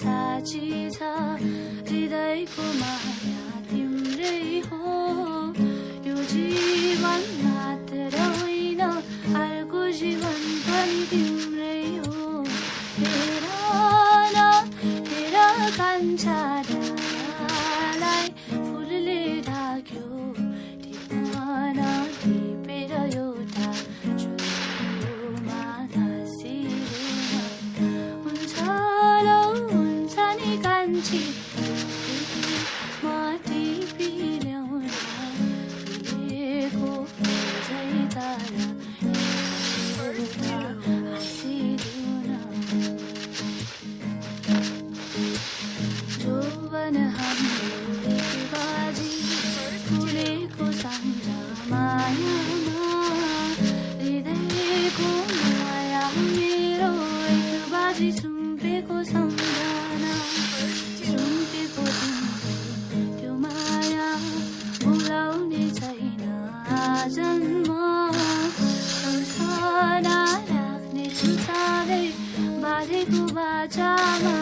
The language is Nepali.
साची छ हृदयको माया तिम्रै हो यो जीवन मात्र होइन अर्को जीवन पनि तिम्रै हो हेर न हेर कान्छा डाँडालाई फुलले ढाक्यो टिपन टिपेर एउटा चुलोमा घाँसिएर हुन्छ माटी पिल्याउँदा फुलेको झै तारा हाँसिदिउन जोवन हाम्रो एक बाजी फुलेको सम्झ मायामा हृदयको माया मेरो एक बाजी सुम्पेको सम्झना सुम्पेको त्यो माया भुलाउने छैन जन्म सम्झना राख्ने छु साह्रै बाँधेको बाचामा